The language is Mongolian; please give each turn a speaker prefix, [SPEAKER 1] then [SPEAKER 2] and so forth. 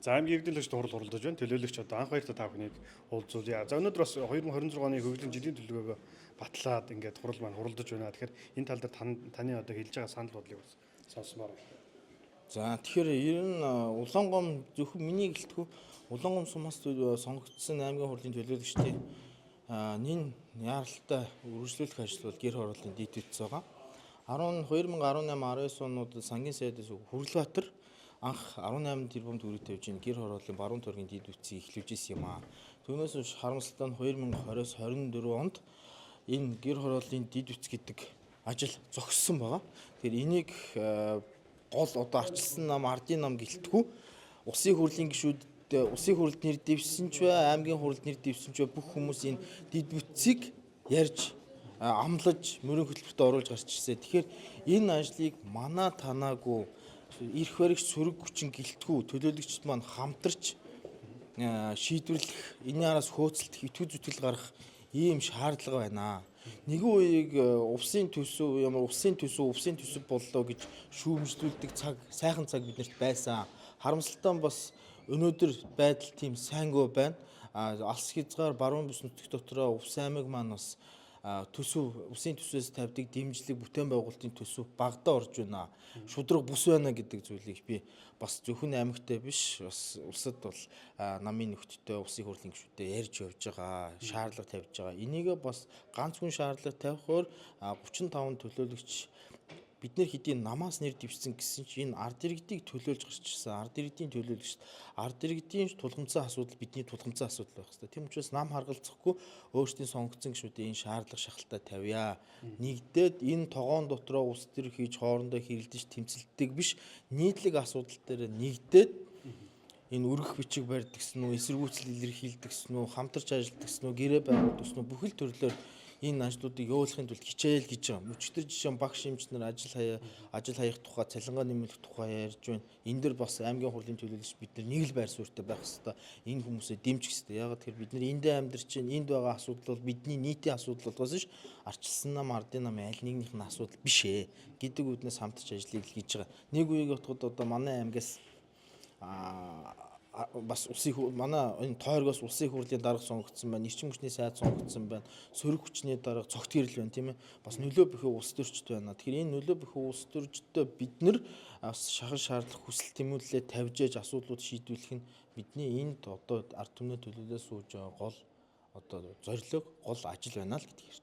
[SPEAKER 1] За аймгийн иргэдийн төлөвлөлт хуралдаж байна. Төлөөлөгч одоо анх баяртай та бүхнийг уулзуулъя. За өнөөдөр бас 2026 оны хөгжлийн жилийн төлөвлөгөөгөө батлаад ингээд хурал маань хуралдаж байна. Тэгэхээр энэ тал дээр таны одоо хэлж байгаа санал бодлыг бас сонсомоор байна.
[SPEAKER 2] За тэгэхээр ер нь Улаангом зөвхөн миний гэлтгүү Улаангом сумаас сонгогдсон аймгийн хурлын төлөөлөгчдийн нэн яаралтай үргэлжлүүлэх ажил бол гэр хорооллын дэд үтс байгаа. 2018-19 онууд сангийн сайдаас Хүрлбаатар анх 18 тэрбум төгрөг тавьж ин гэр хорооллын баруун төргийн дэд үтсийг эхлүүлж ирсэн юм аа. Түүнээс хойш харамсалтай нь 2020-с 24 онд энэ гэр хорооллын дэд үтс гэдэг ажил зогссон байгаа. Тэгэхээр энийг гол одоо арчилсан нам ардын нам гэлтгүү Улсын хурлын гишүүд Улсын хурлд нэр дэвшсэн ч бай аймгийн хурлд нэр дэвшсэн ч бай бүх хүмүүс энэ дэд бүтцийг ярьж амлаж мөрөн хөтөлбөртөд оруулж гарч ирсэн. Тэгэхээр энэ ажлыг манай танаагүй эрх баригч сөрөг хүчин гэлтгүү төлөөлөгчд маань хамтарч шийдвэрлэх энэ араас хөөцөлдөх итгүү зүтгэл гаргах ийм шаардлага байна. Нэгэн үеийг улсын төсөв боллоо гэж шүүмжлүүлдэг цаг сайхан цаг биднэрт байсан. Харамсалтай бас өнөөдөр байдал тийм сайнгүй байна. Алс хязгаар баруун бүс нутаг дотроо Увс аймаг маань бас улсын төсвөөс тавьдаг дэмжлэг бүтээн байгуулалтын төсөв багадаа орж байна. Шудраг бус байна гэдэг зүйлийг би бас зөвхөн аймагтай биш бас улсад бол намын нөхдөдөө улсын хурлын гишүүдэд ярьж явж байгаа, шаардлага тавьж байгаа. Энийг бас ганц хүн шаардлага тавихаар 35 төлөөлөгч бид нэр хэдийн намаас нэр дэвшсэн гэсэн чинь энэ ард иргэдийг төлөөлж гарч ирсэн. Ард иргэдийн төлөөлөгч ард иргэдийн тулгамдсан асуудал бидний тулгамдсан асуудал байх хэрэгтэй. Тийм учраас нам харгалзахгүй өөрсдийн сонгогдсон гишүүдийн энэ шаардлага шахалтаа тавья. Нэгдээд энэ тогоон дотроо улс төр хийж хоорондоо хэрэлдэж тэмцэлддэг биш нийтлэг асуудал дээр нэгдээд энэ өргөх бичиг барьдаг гэсэн үү, эсэргүүцэл илэрхийлдэг гэсэн үү, хамтарч ажилладаг гэсэн үү, гэрээ байгуулдаг гэсэн үү бүхэл төрлөөр энэ ажлуудыг явуулахын тулд хичээл гэж байгаа. Өчигдөр жишээ нь багш хэмжнэр ажил хаях тухай, цалингаа нэмэлт тухай ярьж байна. Энэ дэр бас аймгийн хурлын төлөөлөгч бид нар нэг л байр суурьтай байх хэрэгтэй. Энэ хүмүүсээ дэмжих хэрэгтэй. Яагаад тэгэхээр бид нар эндээ амьдарч байна. Энд байгаа асуудал бол бидний нийтийн асуудал болохоос ш арчилсан нам ардын намын аль нэгнийх нь асуудал биш ээ гэдэг үднээс хамтарч ажлыг хийж байгаа. Нэг үеийг бодоход одоо манай аймгаас бас манай энэ тойргоос улсын хурлын дарга сонгогдсон байна, эрчим хүчний сайд сонгогдсон байна, сөрөг хүчний дарга цогт гэрэл байна тийм ээ. Бас нөлөө бүхий улс төрчд байна. Тэгэхээр энэ нөлөө бүхий улс төрчдөө бид нар бас шахал шаардлага хүсэл тэмүүлэлээ тавьж яж асуудлууд шийдвэрлэх нь бидний энд одоо ард түмний төлөөлөл сууж байгаа гол одоо зорилго, гол ажил байна л гэдгийг ярьж